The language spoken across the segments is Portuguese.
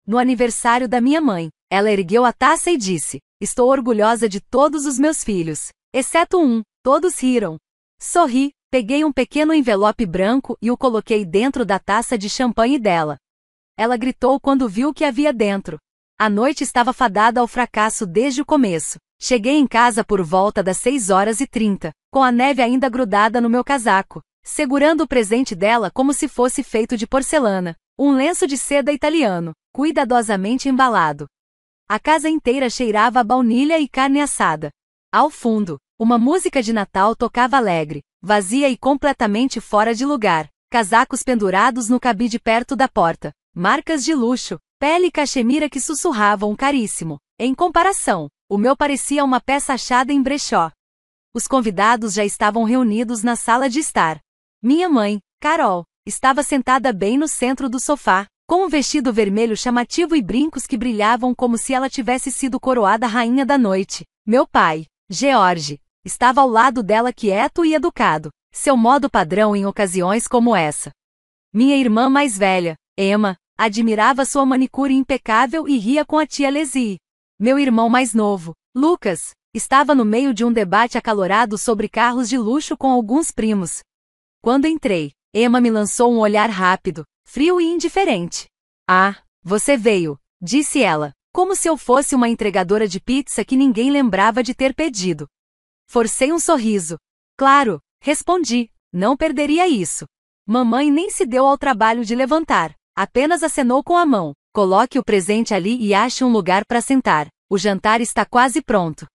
No aniversário da minha mãe, ela ergueu a taça e disse: "Estou orgulhosa de todos os meus filhos, exceto um." Todos riram. Sorri, peguei um pequeno envelope branco e o coloquei dentro da taça de champanhe dela. Ela gritou quando viu o que havia dentro. A noite estava fadada ao fracasso desde o começo. Cheguei em casa por volta das 6h30, com a neve ainda grudada no meu casaco, segurando o presente dela como se fosse feito de porcelana, um lenço de seda italiano, cuidadosamente embalado. A casa inteira cheirava a baunilha e carne assada. Ao fundo, uma música de Natal tocava alegre, vazia e completamente fora de lugar, casacos pendurados no cabide perto da porta, marcas de luxo, pele cachemira que sussurravam caríssimo. Em comparação, o meu parecia uma peça achada em brechó. Os convidados já estavam reunidos na sala de estar. Minha mãe, Carol, estava sentada bem no centro do sofá, com um vestido vermelho chamativo e brincos que brilhavam como se ela tivesse sido coroada rainha da noite. Meu pai, George, estava ao lado dela quieto e educado, seu modo padrão em ocasiões como essa. Minha irmã mais velha, Emma, admirava sua manicure impecável e ria com a tia Lizzie. Meu irmão mais novo, Lucas, estava no meio de um debate acalorado sobre carros de luxo com alguns primos. Quando entrei, Emma me lançou um olhar rápido, frio e indiferente. "Ah, você veio", disse ela, como se eu fosse uma entregadora de pizza que ninguém lembrava de ter pedido. Forcei um sorriso. "Claro", respondi, "não perderia isso." Mamãe nem se deu ao trabalho de levantar, apenas acenou com a mão. "Coloque o presente ali e ache um lugar para sentar. O jantar está quase pronto."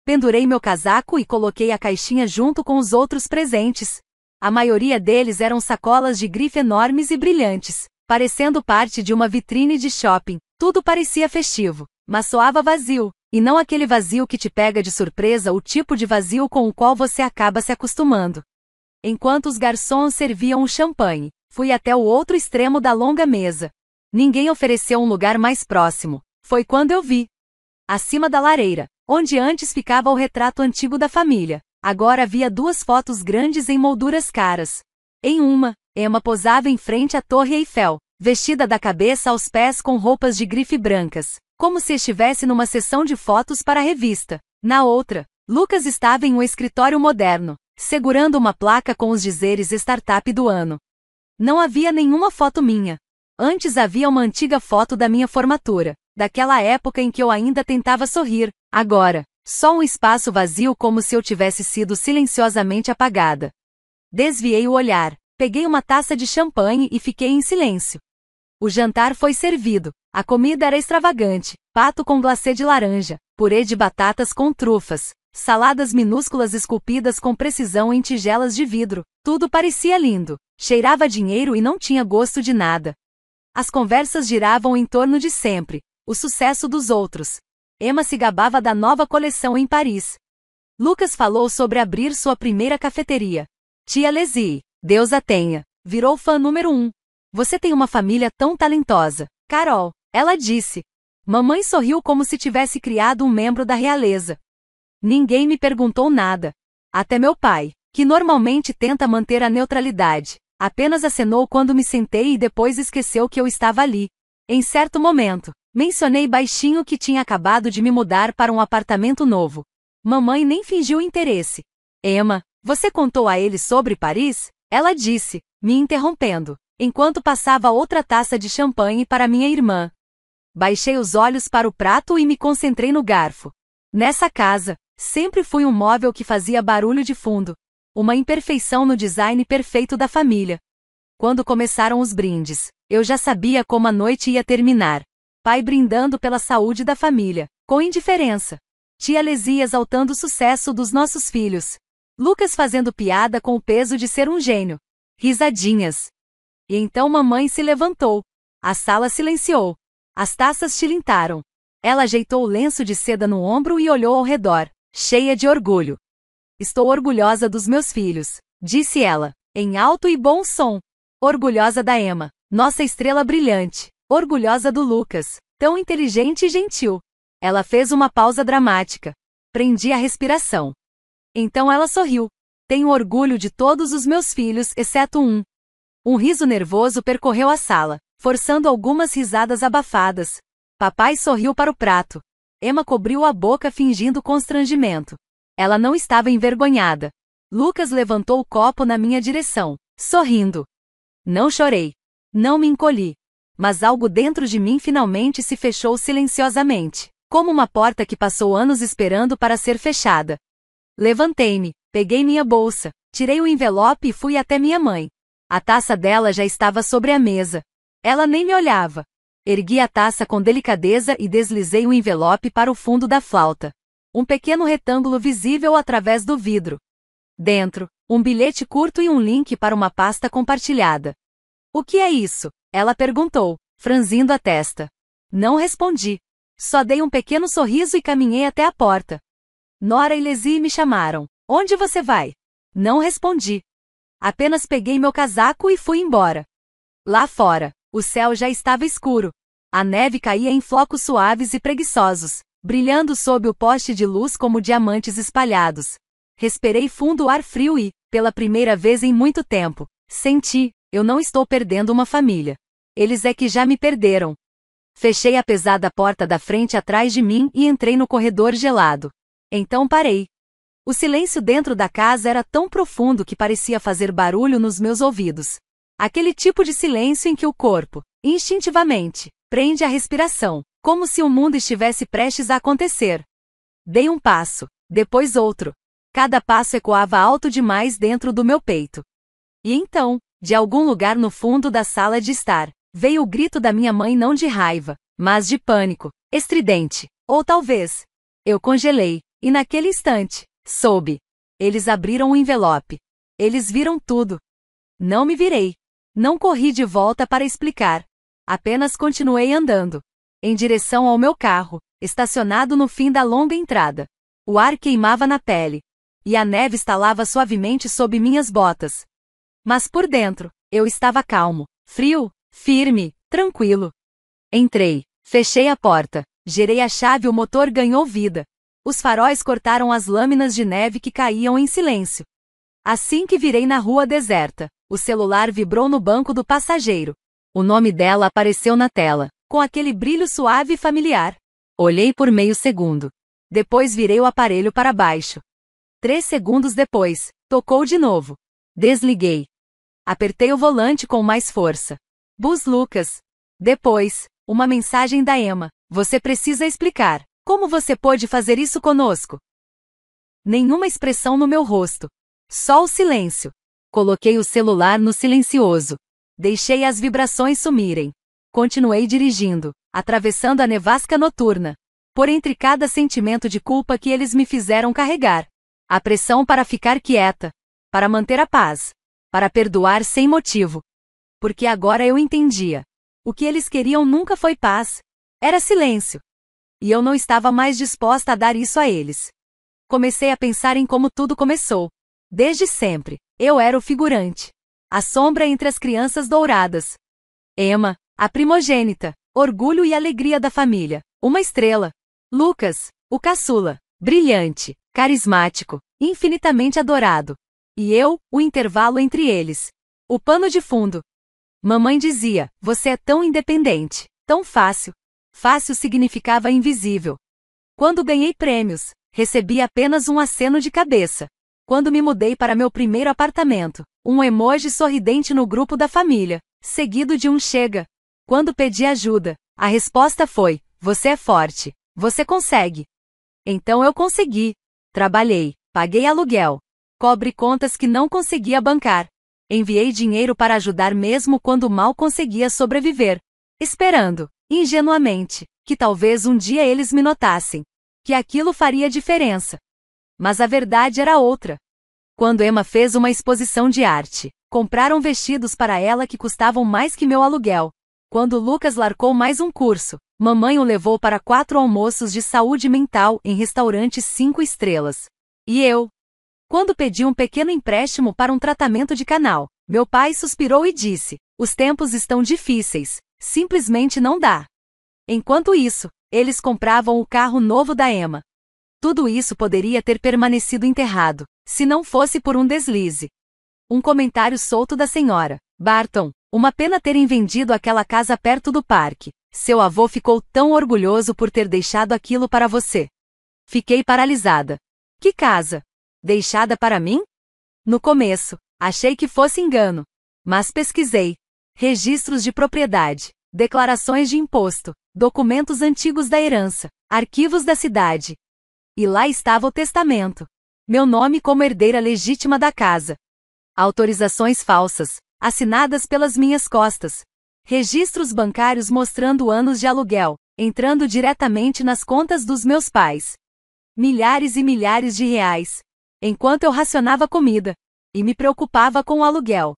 Pendurei meu casaco e coloquei a caixinha junto com os outros presentes. A maioria deles eram sacolas de grife enormes e brilhantes, parecendo parte de uma vitrine de shopping. Tudo parecia festivo, mas soava vazio, e não aquele vazio que te pega de surpresa, o tipo de vazio com o qual você acaba se acostumando. Enquanto os garçons serviam o champanhe, fui até o outro extremo da longa mesa. Ninguém ofereceu um lugar mais próximo. Foi quando eu vi. Acima da lareira, onde antes ficava o retrato antigo da família, agora havia duas fotos grandes em molduras caras. Em uma, Emma posava em frente à Torre Eiffel, vestida da cabeça aos pés com roupas de grife brancas, como se estivesse numa sessão de fotos para a revista. Na outra, Lucas estava em um escritório moderno, segurando uma placa com os dizeres Startup do ano. Não havia nenhuma foto minha. Antes havia uma antiga foto da minha formatura, daquela época em que eu ainda tentava sorrir. Agora, só um espaço vazio como se eu tivesse sido silenciosamente apagada. Desviei o olhar, peguei uma taça de champanhe e fiquei em silêncio. O jantar foi servido. A comida era extravagante: pato com glacê de laranja, purê de batatas com trufas, saladas minúsculas esculpidas com precisão em tigelas de vidro. Tudo parecia lindo, cheirava a dinheiro e não tinha gosto de nada. As conversas giravam em torno de sempre, o sucesso dos outros. Emma se gabava da nova coleção em Paris. Lucas falou sobre abrir sua primeira cafeteria. Tia Lizzie, Deus a tenha, virou fã número 1. "Você tem uma família tão talentosa, Carol", ela disse. Mamãe sorriu como se tivesse criado um membro da realeza. Ninguém me perguntou nada. Até meu pai, que normalmente tenta manter a neutralidade, apenas acenou quando me sentei e depois esqueceu que eu estava ali. Em certo momento, mencionei baixinho que tinha acabado de me mudar para um apartamento novo. Mamãe nem fingiu interesse. "Emma, você contou a ele sobre Paris?", ela disse, me interrompendo, enquanto passava outra taça de champanhe para minha irmã. Baixei os olhos para o prato e me concentrei no garfo. Nessa casa, sempre fui um móvel que fazia barulho de fundo. Uma imperfeição no design perfeito da família. Quando começaram os brindes, eu já sabia como a noite ia terminar. Pai brindando pela saúde da família, com indiferença. Tia Lizzie exaltando o sucesso dos nossos filhos. Lucas fazendo piada com o peso de ser um gênio. Risadinhas. E então mamãe se levantou. A sala silenciou. As taças tilintaram. Ela ajeitou o lenço de seda no ombro e olhou ao redor, cheia de orgulho. "Estou orgulhosa dos meus filhos", disse ela, em alto e bom som. Orgulhosa da Emma, nossa estrela brilhante. Orgulhosa do Lucas, tão inteligente e gentil. Ela fez uma pausa dramática. Prendi a respiração. Então ela sorriu. "Tenho orgulho de todos os meus filhos, exceto um." Um riso nervoso percorreu a sala. forçando algumas risadas abafadas. Papai sorriu para o prato. Emma cobriu a boca fingindo constrangimento. Ela não estava envergonhada. Lucas levantou o copo na minha direção, sorrindo. Não chorei. Não me encolhi. Mas algo dentro de mim finalmente se fechou silenciosamente, como uma porta que passou anos esperando para ser fechada. Levantei-me, peguei minha bolsa, tirei o envelope e fui até minha mãe. A taça dela já estava sobre a mesa. Ela nem me olhava. Ergui a taça com delicadeza e deslizei o envelope para o fundo da flauta. Um pequeno retângulo visível através do vidro. Dentro, um bilhete curto e um link para uma pasta compartilhada. O que é isso? Ela perguntou, franzindo a testa. Não respondi. Só dei um pequeno sorriso e caminhei até a porta. Nora e Leslie me chamaram. Onde você vai? Não respondi. Apenas peguei meu casaco e fui embora. Lá fora, o céu já estava escuro. A neve caía em flocos suaves e preguiçosos, brilhando sob o poste de luz como diamantes espalhados. Respirei fundo o ar frio e, pela primeira vez em muito tempo, senti, eu não estou perdendo uma família. Eles é que já me perderam. Fechei a pesada porta da frente atrás de mim e entrei no corredor gelado. Então parei. O silêncio dentro da casa era tão profundo que parecia fazer barulho nos meus ouvidos. Aquele tipo de silêncio em que o corpo, instintivamente, prende a respiração, como se o mundo estivesse prestes a acontecer. Dei um passo, depois outro. Cada passo ecoava alto demais dentro do meu peito. E então, de algum lugar no fundo da sala de estar, veio o grito da minha mãe, não de raiva, mas de pânico, estridente. Ou talvez. Eu congelei, e naquele instante, soube. Eles abriram o envelope. Eles viram tudo. Não me virei. Não corri de volta para explicar. Apenas continuei andando. Em direção ao meu carro, estacionado no fim da longa entrada. O ar queimava na pele. E a neve estalava suavemente sob minhas botas. Mas por dentro, eu estava calmo, frio, firme, tranquilo. Entrei, fechei a porta, girei a chave e o motor ganhou vida. Os faróis cortaram as lâminas de neve que caíam em silêncio. Assim que virei na rua deserta, o celular vibrou no banco do passageiro. O nome dela apareceu na tela, com aquele brilho suave e familiar. Olhei por meio segundo. Depois virei o aparelho para baixo. 3 segundos depois, tocou de novo. Desliguei. Apertei o volante com mais força. Buzz Lucas. Depois, uma mensagem da Emma. Você precisa explicar. Como você pôde fazer isso conosco? Nenhuma expressão no meu rosto. Só o silêncio. Coloquei o celular no silencioso. Deixei as vibrações sumirem. Continuei dirigindo, atravessando a nevasca noturna. Por entre cada sentimento de culpa que eles me fizeram carregar. A pressão para ficar quieta. Para manter a paz. Para perdoar sem motivo. Porque agora eu entendia. O que eles queriam nunca foi paz. Era silêncio. E eu não estava mais disposta a dar isso a eles. Comecei a pensar em como tudo começou. Desde sempre, eu era o figurante. A sombra entre as crianças douradas. Emma, a primogênita, orgulho e alegria da família. Uma estrela. Lucas, o caçula, brilhante, carismático, infinitamente adorado. E eu, o intervalo entre eles. O pano de fundo. Mamãe dizia, você é tão independente, tão fácil. Fácil significava invisível. Quando ganhei prêmios, recebi apenas um aceno de cabeça. Quando me mudei para meu primeiro apartamento, um emoji sorridente no grupo da família, seguido de um chega. Quando pedi ajuda, a resposta foi, você é forte, você consegue. Então eu consegui. Trabalhei, paguei aluguel, cobre contas que não conseguia bancar. Enviei dinheiro para ajudar mesmo quando mal conseguia sobreviver. Esperando, ingenuamente, que talvez um dia eles me notassem. Que aquilo faria diferença. Mas a verdade era outra. Quando Emma fez uma exposição de arte, compraram vestidos para ela que custavam mais que meu aluguel. Quando Lucas largou mais um curso, mamãe o levou para 4 almoços de saúde mental em restaurantes 5 estrelas. E eu? Quando pedi um pequeno empréstimo para um tratamento de canal, meu pai suspirou e disse, os tempos estão difíceis, simplesmente não dá. Enquanto isso, eles compravam o carro novo da Emma. Tudo isso poderia ter permanecido enterrado, se não fosse por um deslize. Um comentário solto da senhora Barton, Uma pena terem vendido aquela casa perto do parque. Seu avô ficou tão orgulhoso por ter deixado aquilo para você. Fiquei paralisada. Que casa? Deixada para mim? No começo, achei que fosse engano. Mas pesquisei. Registros de propriedade, declarações de imposto, documentos antigos da herança, arquivos da cidade. E lá estava o testamento. Meu nome como herdeira legítima da casa. Autorizações falsas, assinadas pelas minhas costas. Registros bancários mostrando anos de aluguel, entrando diretamente nas contas dos meus pais. Milhares e milhares de reais. Enquanto eu racionava comida. E me preocupava com o aluguel.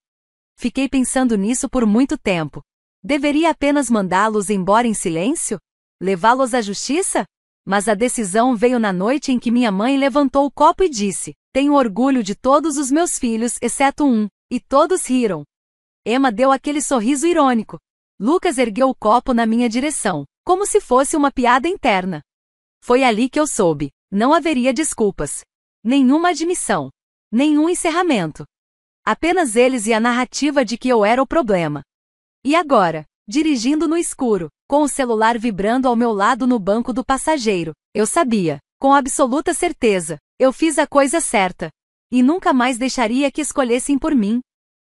Fiquei pensando nisso por muito tempo. Deveria apenas mandá-los embora em silêncio? Levá-los à justiça? Mas a decisão veio na noite em que minha mãe levantou o copo e disse: tenho orgulho de todos os meus filhos, exceto um. E todos riram. Emma deu aquele sorriso irônico. Lucas ergueu o copo na minha direção, como se fosse uma piada interna. Foi ali que eu soube. Não haveria desculpas. Nenhuma admissão. Nenhum encerramento. Apenas eles e a narrativa de que eu era o problema. E agora, dirigindo no escuro, com o celular vibrando ao meu lado no banco do passageiro, eu sabia, com absoluta certeza, eu fiz a coisa certa. E nunca mais deixaria que escolhessem por mim.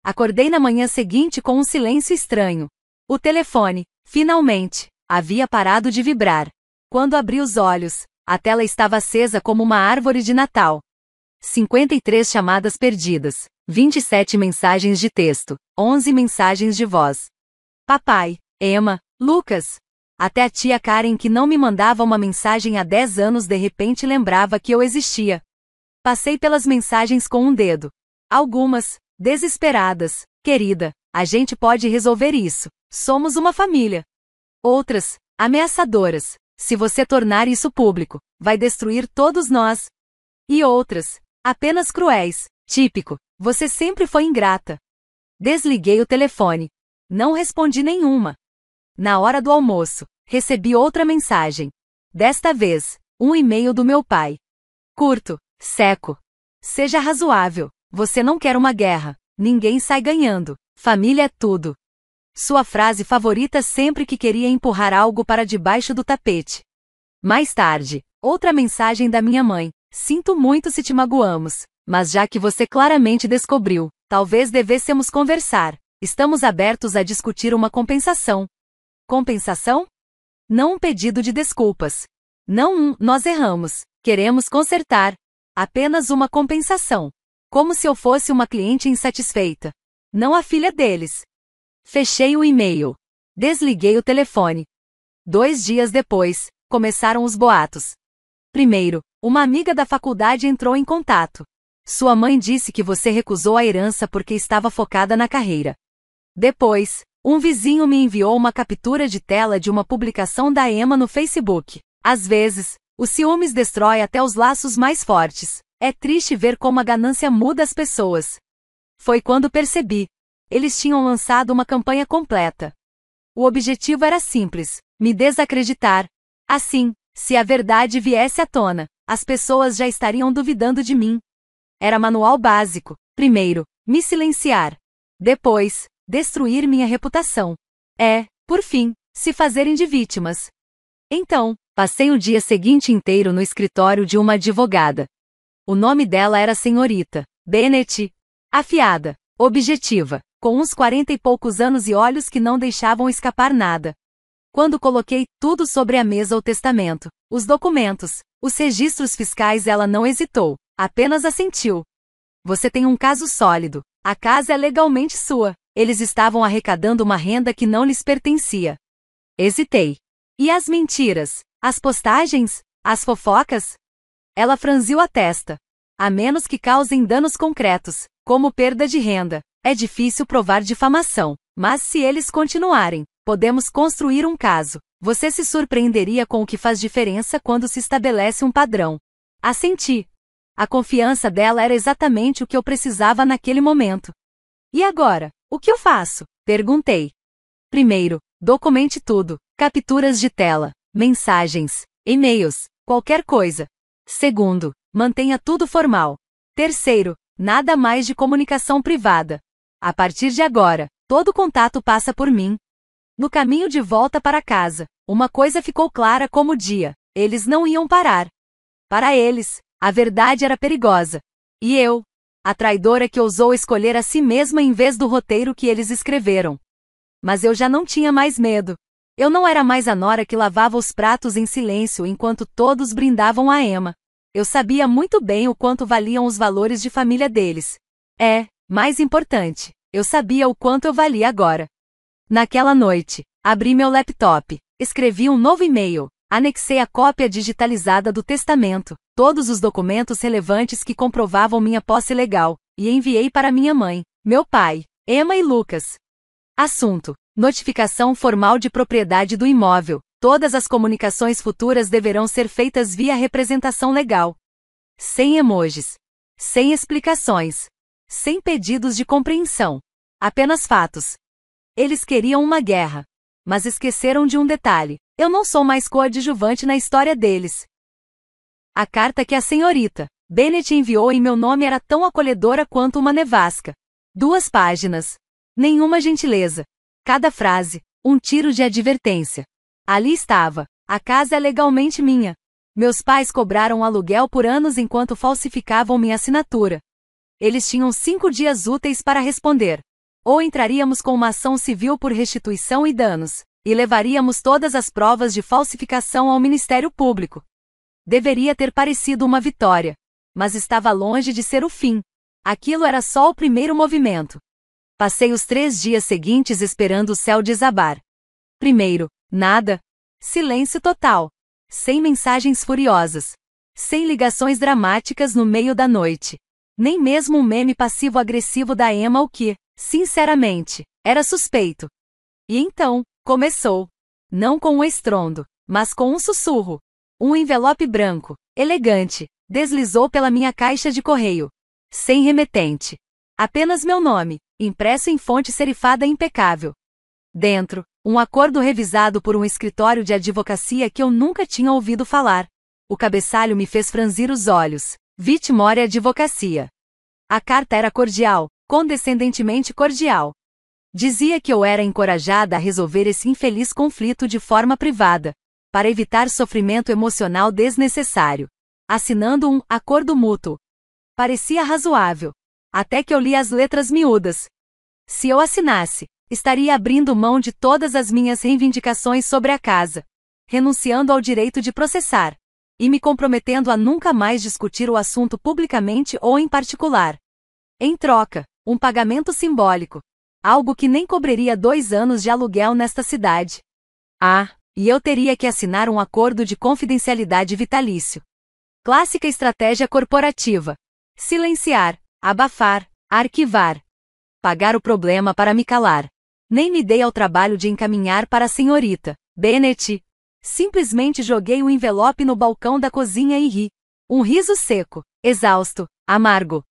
Acordei na manhã seguinte com um silêncio estranho. O telefone, finalmente, havia parado de vibrar. Quando abri os olhos, a tela estava acesa como uma árvore de Natal. 53 chamadas perdidas, 27 mensagens de texto, 11 mensagens de voz. Papai, Emma, Lucas. Até a tia Karen, que não me mandava uma mensagem há 10 anos, de repente lembrava que eu existia. Passei pelas mensagens com um dedo. Algumas, desesperadas: querida, a gente pode resolver isso. Somos uma família. Outras, ameaçadoras: se você tornar isso público, vai destruir todos nós. E outras, apenas cruéis: típico, você sempre foi ingrata. Desliguei o telefone. Não respondi nenhuma. Na hora do almoço, recebi outra mensagem. Desta vez, um e-mail do meu pai. Curto, seco. Seja razoável, você não quer uma guerra. Ninguém sai ganhando. Família é tudo. Sua frase favorita sempre que queria empurrar algo para debaixo do tapete. Mais tarde, outra mensagem da minha mãe. Sinto muito se te magoamos, mas já que você claramente descobriu, talvez devêssemos conversar. Estamos abertos a discutir uma compensação. Compensação? Não um pedido de desculpas. Não nós erramos, queremos consertar. Apenas uma compensação. Como se eu fosse uma cliente insatisfeita. Não a filha deles. Fechei o e-mail. Desliguei o telefone. 2 dias depois, começaram os boatos. Primeiro, uma amiga da faculdade entrou em contato. Sua mãe disse que você recusou a herança porque estava focada na carreira. Depois, um vizinho me enviou uma captura de tela de uma publicação da Emma no Facebook. Às vezes, os ciúmes destrói até os laços mais fortes. É triste ver como a ganância muda as pessoas. Foi quando percebi. Eles tinham lançado uma campanha completa. O objetivo era simples: me desacreditar. Assim, se a verdade viesse à tona, as pessoas já estariam duvidando de mim. Era manual básico. Primeiro, me silenciar. Depois, destruir minha reputação. Por fim, se fazerem de vítimas. Então, passei o dia seguinte inteiro no escritório de uma advogada. O nome dela era Senhorita Bennett. Afiada, objetiva, com uns 40 e poucos anos e olhos que não deixavam escapar nada. Quando coloquei tudo sobre a mesa: o testamento, os documentos, os registros fiscais, ela não hesitou, apenas assentiu. Você tem um caso sólido. A casa é legalmente sua. Eles estavam arrecadando uma renda que não lhes pertencia. Hesitei. E as mentiras? As postagens? As fofocas? Ela franziu a testa. A menos que causem danos concretos, como perda de renda, é difícil provar difamação. Mas se eles continuarem, podemos construir um caso. Você se surpreenderia com o que faz diferença quando se estabelece um padrão. Assenti. A confiança dela era exatamente o que eu precisava naquele momento. E agora, o que eu faço? Perguntei. Primeiro, documente tudo: capturas de tela, mensagens, e-mails, qualquer coisa. Segundo, mantenha tudo formal. Terceiro, nada mais de comunicação privada. A partir de agora, Todo contato passa por mim. No caminho de volta para casa, uma coisa ficou clara como o dia: eles não iam parar. Para eles, a verdade era perigosa. E eu, a traidora que ousou escolher a si mesma em vez do roteiro que eles escreveram. Mas eu já não tinha mais medo. Eu não era mais a nora que lavava os pratos em silêncio enquanto todos brindavam a Emma. Eu sabia muito bem o quanto valiam os valores de família deles. Mais importante, eu sabia o quanto eu valia agora. Naquela noite, abri meu laptop, escrevi um novo e-mail, anexei a cópia digitalizada do testamento, todos os documentos relevantes que comprovavam minha posse legal, e enviei para minha mãe, meu pai, Emma e Lucas. Assunto: notificação formal de propriedade do imóvel. Todas as comunicações futuras deverão ser feitas via representação legal. Sem emojis. Sem explicações. Sem pedidos de compreensão. Apenas fatos. Eles queriam uma guerra. Mas esqueceram de um detalhe: eu não sou mais coadjuvante na história deles. A carta que a senhorita Bennet enviou em meu nome era tão acolhedora quanto uma nevasca. 2 páginas. Nenhuma gentileza. Cada frase, um tiro de advertência. Ali estava: a casa é legalmente minha. Meus pais cobraram aluguel por anos enquanto falsificavam minha assinatura. Eles tinham 5 dias úteis para responder. Ou entraríamos com uma ação civil por restituição e danos, e levaríamos todas as provas de falsificação ao Ministério Público. Deveria ter parecido uma vitória. Mas estava longe de ser o fim. Aquilo era só o primeiro movimento. Passei os 3 dias seguintes esperando o céu desabar. Primeiro, nada. Silêncio total. Sem mensagens furiosas. Sem ligações dramáticas no meio da noite. Nem mesmo um meme passivo-agressivo da Emma, o que, sinceramente, era suspeito. E então, começou. Não com um estrondo, mas com um sussurro. Um envelope branco, elegante, deslizou pela minha caixa de correio. Sem remetente. Apenas meu nome, impresso em fonte serifada impecável. Dentro, um acordo revisado por um escritório de advocacia que eu nunca tinha ouvido falar. O cabeçalho me fez franzir os olhos. Whitmore Advocacia. A carta era cordial, condescendentemente cordial. Dizia que eu era encorajada a resolver esse infeliz conflito de forma privada, para evitar sofrimento emocional desnecessário. Assinando um acordo mútuo. Parecia razoável. Até que eu li as letras miúdas. Se eu assinasse, estaria abrindo mão de todas as minhas reivindicações sobre a casa, renunciando ao direito de processar, e me comprometendo a nunca mais discutir o assunto publicamente ou em particular. Em troca, um pagamento simbólico. Algo que nem cobriria 2 anos de aluguel nesta cidade. E eu teria que assinar um acordo de confidencialidade vitalício. Clássica estratégia corporativa. Silenciar, abafar, arquivar. Pagar o problema para me calar. Nem me dei ao trabalho de encaminhar para a senhorita Bennet. Simplesmente joguei o envelope no balcão da cozinha e ri. Um riso seco, exausto, amargo.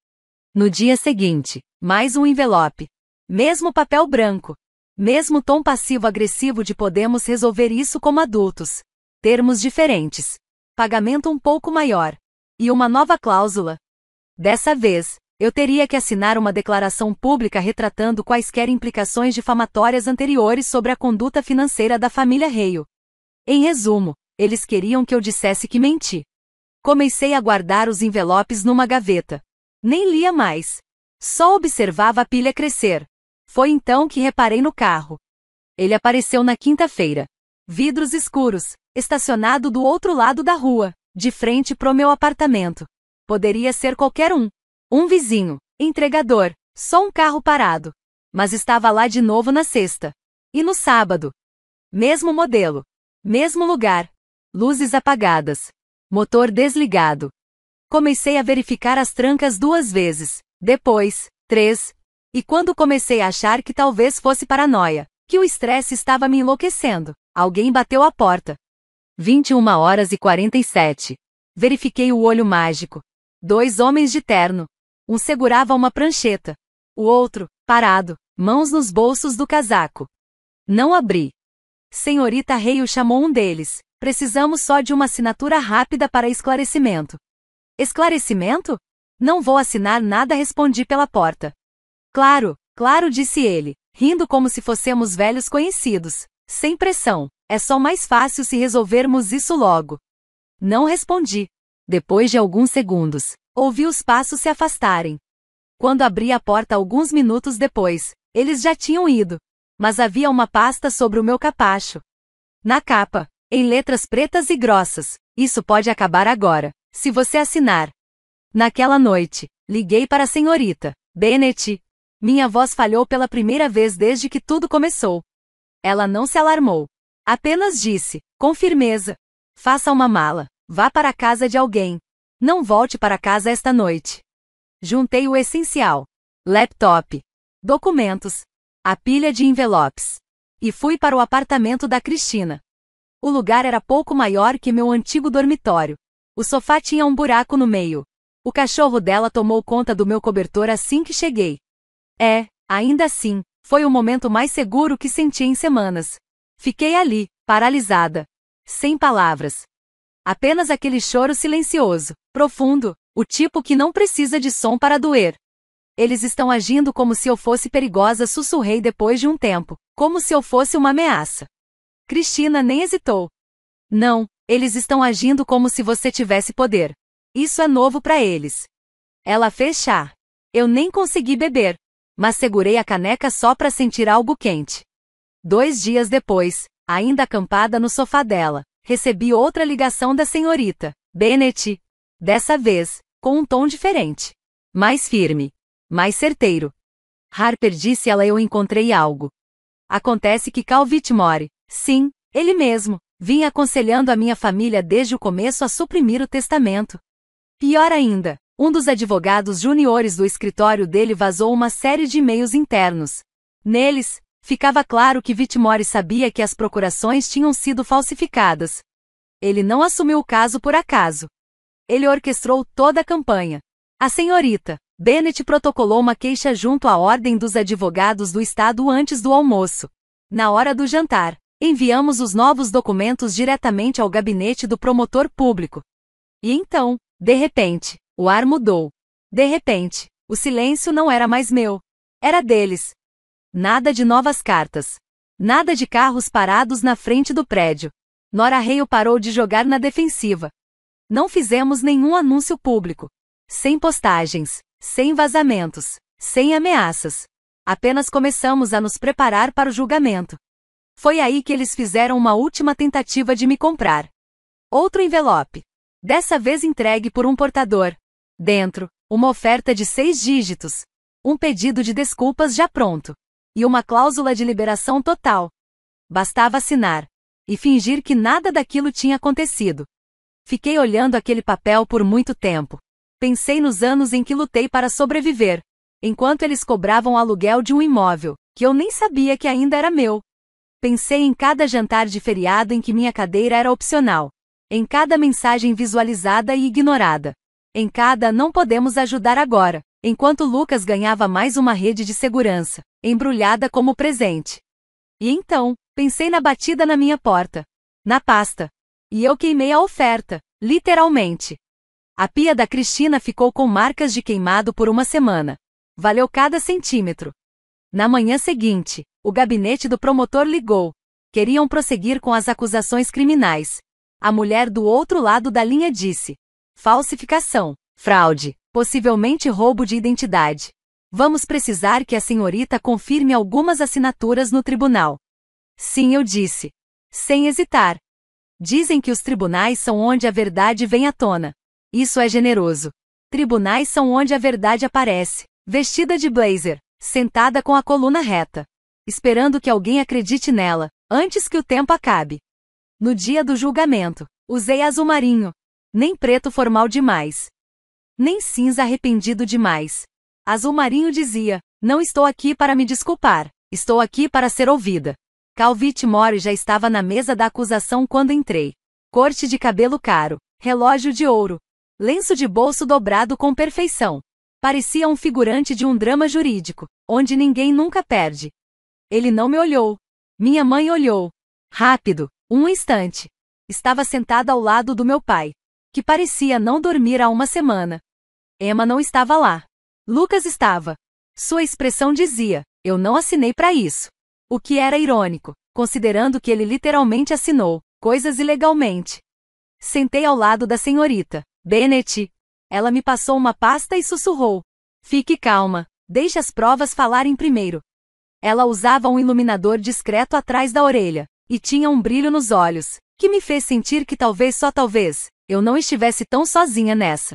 No dia seguinte, mais um envelope. Mesmo papel branco. Mesmo tom passivo-agressivo de podemos resolver isso como adultos. Termos diferentes. Pagamento um pouco maior. E uma nova cláusula. Dessa vez, eu teria que assinar uma declaração pública retratando quaisquer implicações difamatórias anteriores sobre a conduta financeira da família Hale. Em resumo, eles queriam que eu dissesse que menti. Comecei a guardar os envelopes numa gaveta. Nem lia mais. Só observava a pilha crescer. Foi então que reparei no carro. Ele apareceu na quinta-feira. Vidros escuros, estacionado do outro lado da rua, de frente pro meu apartamento. Poderia ser qualquer um. Um vizinho, entregador, só um carro parado. Mas estava lá de novo na sexta. E no sábado. Mesmo modelo. Mesmo lugar. Luzes apagadas. Motor desligado. Comecei a verificar as trancas 2 vezes. Depois, 3. E quando comecei a achar que talvez fosse paranoia, que o estresse estava me enlouquecendo, alguém bateu a porta. 21h47. Verifiquei o olho mágico. 2 homens de terno. Um segurava uma prancheta. O outro, parado, mãos nos bolsos do casaco. Não abri. Senhorita Hale chamou um deles. Precisamos só de uma assinatura rápida para esclarecimento. Esclarecimento? Não vou assinar nada, respondi pela porta. Claro, claro, disse ele, rindo como se fossemos velhos conhecidos. Sem pressão. É só mais fácil se resolvermos isso logo. Não respondi. Depois de alguns segundos, ouvi os passos se afastarem. Quando abri a porta alguns minutos depois, eles já tinham ido. Mas havia uma pasta sobre o meu capacho. Na capa, em letras pretas e grossas, isso pode acabar agora, se você assinar. Naquela noite, liguei para a senhorita Bennet. Minha voz falhou pela primeira vez desde que tudo começou. Ela não se alarmou. Apenas disse, com firmeza: faça uma mala, vá para a casa de alguém. Não volte para casa esta noite. Juntei o essencial: laptop, documentos, a pilha de envelopes. E fui para o apartamento da Cristina. O lugar era pouco maior que meu antigo dormitório. O sofá tinha um buraco no meio. O cachorro dela tomou conta do meu cobertor assim que cheguei. Ainda assim, foi o momento mais seguro que senti em semanas. Fiquei ali, paralisada. Sem palavras. Apenas aquele choro silencioso, profundo, o tipo que não precisa de som para doer. Eles estão agindo como se eu fosse perigosa, sussurrei depois de um tempo, como se eu fosse uma ameaça. Cristina nem hesitou. Não, eles estão agindo como se você tivesse poder. Isso é novo para eles. Ela fez chá. Eu nem consegui beber, mas segurei a caneca só para sentir algo quente. 2 dias depois, ainda acampada no sofá dela, recebi outra ligação da senhorita Bennet. Dessa vez, com um tom diferente. Mais firme. Mais certeiro. Harper, disse ela, eu encontrei algo. Acontece que Cal Whitmore, sim, ele mesmo, vinha aconselhando a minha família desde o começo a suprimir o testamento. Pior ainda, um dos advogados juniores do escritório dele vazou uma série de e-mails internos. Neles, ficava claro que Whitmore sabia que as procurações tinham sido falsificadas. Ele não assumiu o caso por acaso. Ele orquestrou toda a campanha. A senhorita Bennet protocolou uma queixa junto à Ordem dos Advogados do Estado antes do almoço. Na hora do jantar, enviamos os novos documentos diretamente ao gabinete do promotor público. E então, de repente, o ar mudou. De repente, o silêncio não era mais meu. Era deles. Nada de novas cartas. Nada de carros parados na frente do prédio. Nora Hale parou de jogar na defensiva. Não fizemos nenhum anúncio público. Sem postagens. Sem vazamentos. Sem ameaças. Apenas começamos a nos preparar para o julgamento. Foi aí que eles fizeram uma última tentativa de me comprar. Outro envelope. Dessa vez entregue por um portador. Dentro, uma oferta de 6 dígitos. Um pedido de desculpas já pronto. E uma cláusula de liberação total. Bastava assinar. E fingir que nada daquilo tinha acontecido. Fiquei olhando aquele papel por muito tempo. Pensei nos anos em que lutei para sobreviver, enquanto eles cobravam o aluguel de um imóvel, que eu nem sabia que ainda era meu. Pensei em cada jantar de feriado em que minha cadeira era opcional. Em cada mensagem visualizada e ignorada. Em cada não podemos ajudar agora, enquanto Lucas ganhava mais uma rede de segurança, embrulhada como presente. E então, pensei na batida na minha porta. Na pasta. E eu queimei a oferta, literalmente. A pia da Cristina ficou com marcas de queimado por uma semana. Valeu cada centímetro. Na manhã seguinte, o gabinete do promotor ligou. Queriam prosseguir com as acusações criminais. A mulher do outro lado da linha disse: falsificação, fraude, possivelmente roubo de identidade. Vamos precisar que a senhorita confirme algumas assinaturas no tribunal. Sim, eu disse. Sem hesitar. Dizem que os tribunais são onde a verdade vem à tona. Isso é generoso. Tribunais são onde a verdade aparece, vestida de blazer, sentada com a coluna reta, esperando que alguém acredite nela, antes que o tempo acabe. No dia do julgamento, usei azul marinho. Nem preto formal demais. Nem cinza arrependido demais. Azul marinho dizia: não estou aqui para me desculpar, estou aqui para ser ouvida. Cal Whitmore já estava na mesa da acusação quando entrei. Corte de cabelo caro, relógio de ouro, lenço de bolso dobrado com perfeição. Parecia um figurante de um drama jurídico, onde ninguém nunca perde. Ele não me olhou. Minha mãe olhou. Rápido, um instante. Estava sentada ao lado do meu pai, que parecia não dormir há uma semana. Emma não estava lá. Lucas estava. Sua expressão dizia: Eu não assinei para isso. O que era irônico, considerando que ele literalmente assinou coisas ilegalmente. Sentei ao lado da senhorita Bennet. Ela me passou uma pasta e sussurrou: fique calma, deixe as provas falarem primeiro. Ela usava um iluminador discreto atrás da orelha, e tinha um brilho nos olhos, que me fez sentir que talvez, só talvez, eu não estivesse tão sozinha nessa.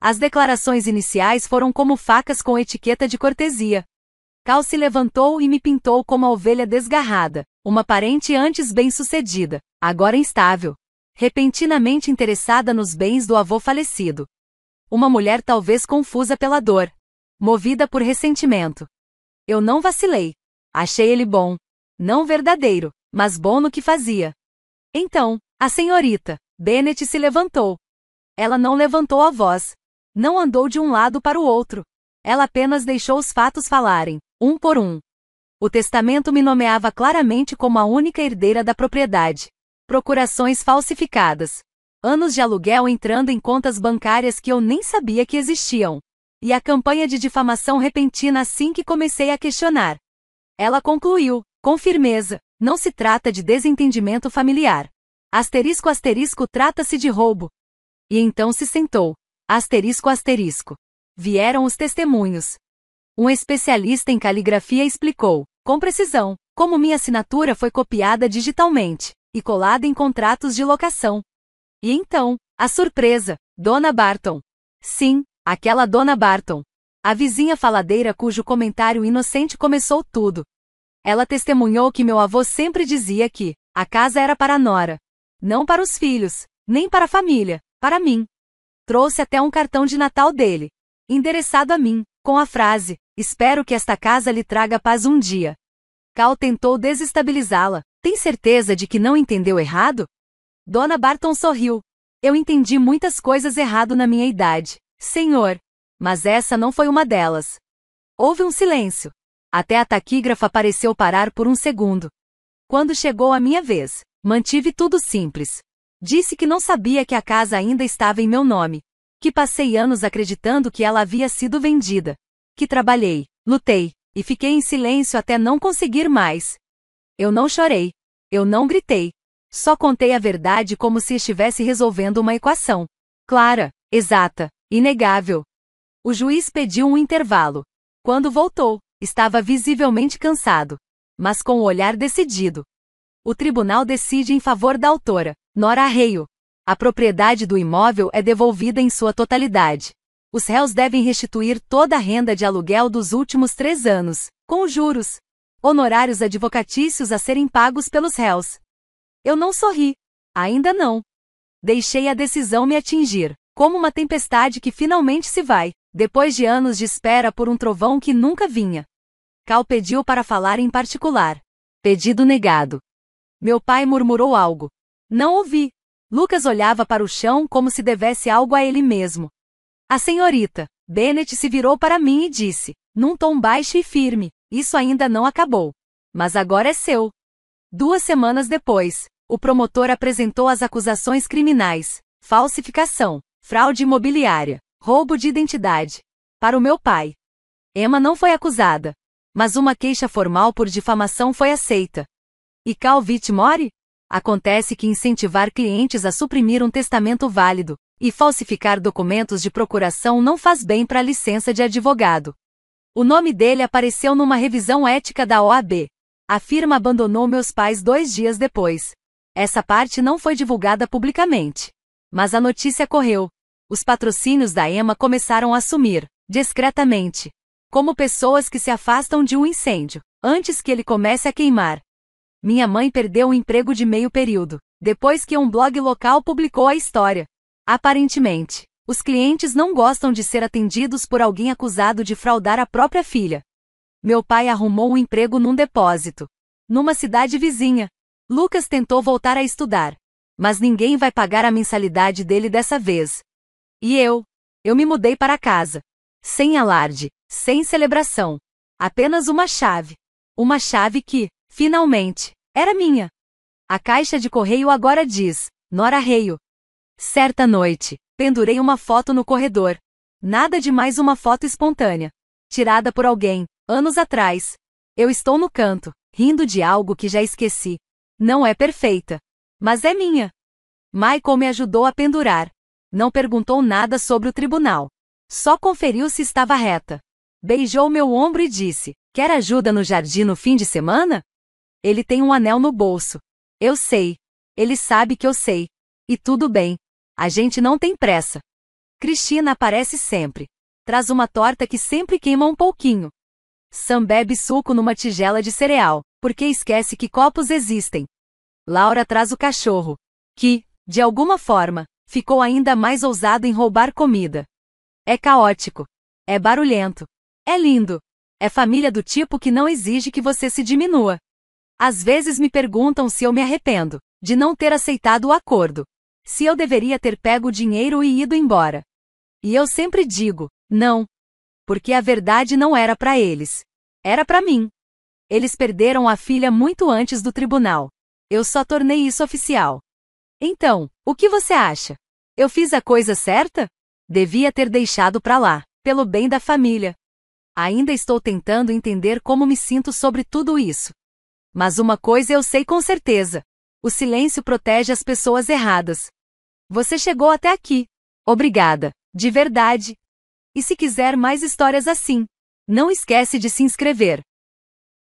As declarações iniciais foram como facas com etiqueta de cortesia. Cal se levantou e me pintou como a ovelha desgarrada, uma parente antes bem-sucedida, agora instável, repentinamente interessada nos bens do avô falecido. Uma mulher talvez confusa pela dor, movida por ressentimento. Eu não vacilei. Achei ele bom. Não verdadeiro, mas bom no que fazia. Então, a senhorita Bennet se levantou. Ela não levantou a voz. Não andou de um lado para o outro. Ela apenas deixou os fatos falarem, um por um. O testamento me nomeava claramente como a única herdeira da propriedade. Procurações falsificadas. Anos de aluguel entrando em contas bancárias que eu nem sabia que existiam. E a campanha de difamação repentina assim que comecei a questionar. Ela concluiu, com firmeza, não se trata de desentendimento familiar. Asterisco asterisco trata-se de roubo. E então se sentou. Asterisco asterisco. Vieram os testemunhos. Um especialista em caligrafia explicou, com precisão, como minha assinatura foi copiada digitalmente e colada em contratos de locação. E então, a surpresa, Dona Barton. Sim, aquela Dona Barton. A vizinha faladeira cujo comentário inocente começou tudo. Ela testemunhou que meu avô sempre dizia que a casa era para a nora. Não para os filhos, nem para a família, para mim. Trouxe até um cartão de Natal dele, endereçado a mim, com a frase: espero que esta casa lhe traga paz um dia. Cal tentou desestabilizá-la. Tem certeza de que não entendeu errado? Dona Barton sorriu. Eu entendi muitas coisas errado na minha idade, senhor. Mas essa não foi uma delas. Houve um silêncio. Até a taquígrafa pareceu parar por um segundo. Quando chegou a minha vez, mantive tudo simples. Disse que não sabia que a casa ainda estava em meu nome. Que passei anos acreditando que ela havia sido vendida. Que trabalhei, lutei, e fiquei em silêncio até não conseguir mais. Eu não chorei. Eu não gritei. Só contei a verdade como se estivesse resolvendo uma equação. Clara, exata, inegável. O juiz pediu um intervalo. Quando voltou, estava visivelmente cansado, mas com o olhar decidido. O tribunal decide em favor da autora, Nora Arreio. A propriedade do imóvel é devolvida em sua totalidade. Os réus devem restituir toda a renda de aluguel dos últimos 3 anos, com juros. Honorários advocatícios a serem pagos pelos réus. Eu não sorri. Ainda não. Deixei a decisão me atingir, como uma tempestade que finalmente se vai, depois de anos de espera por um trovão que nunca vinha. Cal pediu para falar em particular. Pedido negado. Meu pai murmurou algo. Não ouvi. Lucas olhava para o chão como se devesse algo a ele mesmo. A senhorita Bennet se virou para mim e disse, num tom baixo e firme, isso ainda não acabou. Mas agora é seu. 2 semanas depois, o promotor apresentou as acusações criminais, falsificação, fraude imobiliária, roubo de identidade. Para o meu pai. Emma não foi acusada. Mas uma queixa formal por difamação foi aceita. E Cal Whitmore? Acontece que incentivar clientes a suprimir um testamento válido e falsificar documentos de procuração não faz bem para a licença de advogado. O nome dele apareceu numa revisão ética da OAB. A firma abandonou meus pais 2 dias depois. Essa parte não foi divulgada publicamente. Mas a notícia correu. Os patrocínios da Emma começaram a sumir, discretamente. Como pessoas que se afastam de um incêndio, antes que ele comece a queimar. Minha mãe perdeu o emprego de meio período, depois que um blog local publicou a história. Aparentemente, os clientes não gostam de ser atendidos por alguém acusado de fraudar a própria filha. Meu pai arrumou um emprego num depósito. Numa cidade vizinha. Lucas tentou voltar a estudar. Mas ninguém vai pagar a mensalidade dele dessa vez. E eu me mudei para casa. Sem alarde, sem celebração. Apenas uma chave. Uma chave que, finalmente, era minha. A caixa de correio agora diz, Nora Arreio. Certa noite, pendurei uma foto no corredor. Nada de mais uma foto espontânea. Tirada por alguém, anos atrás. Eu estou no canto, rindo de algo que já esqueci. Não é perfeita, mas é minha. Michael me ajudou a pendurar. Não perguntou nada sobre o tribunal. Só conferiu se estava reta. Beijou meu ombro e disse: quer ajuda no jardim no fim de semana? Ele tem um anel no bolso. Eu sei. Ele sabe que eu sei. E tudo bem. A gente não tem pressa. Cristina aparece sempre. Traz uma torta que sempre queima um pouquinho. Sam bebe suco numa tigela de cereal, porque esquece que copos existem. Laura traz o cachorro, que, de alguma forma, ficou ainda mais ousado em roubar comida. É caótico. É barulhento. É lindo. É família do tipo que não exige que você se diminua. Às vezes me perguntam se eu me arrependo de não ter aceitado o acordo. Se eu deveria ter pego o dinheiro e ido embora. E eu sempre digo, não. Porque a verdade não era para eles. Era para mim. Eles perderam a filha muito antes do tribunal. Eu só tornei isso oficial. Então, o que você acha? Eu fiz a coisa certa? Devia ter deixado pra lá, pelo bem da família. Ainda estou tentando entender como me sinto sobre tudo isso. Mas uma coisa eu sei com certeza. O silêncio protege as pessoas erradas. Você chegou até aqui. Obrigada, de verdade. E se quiser mais histórias assim, não esquece de se inscrever.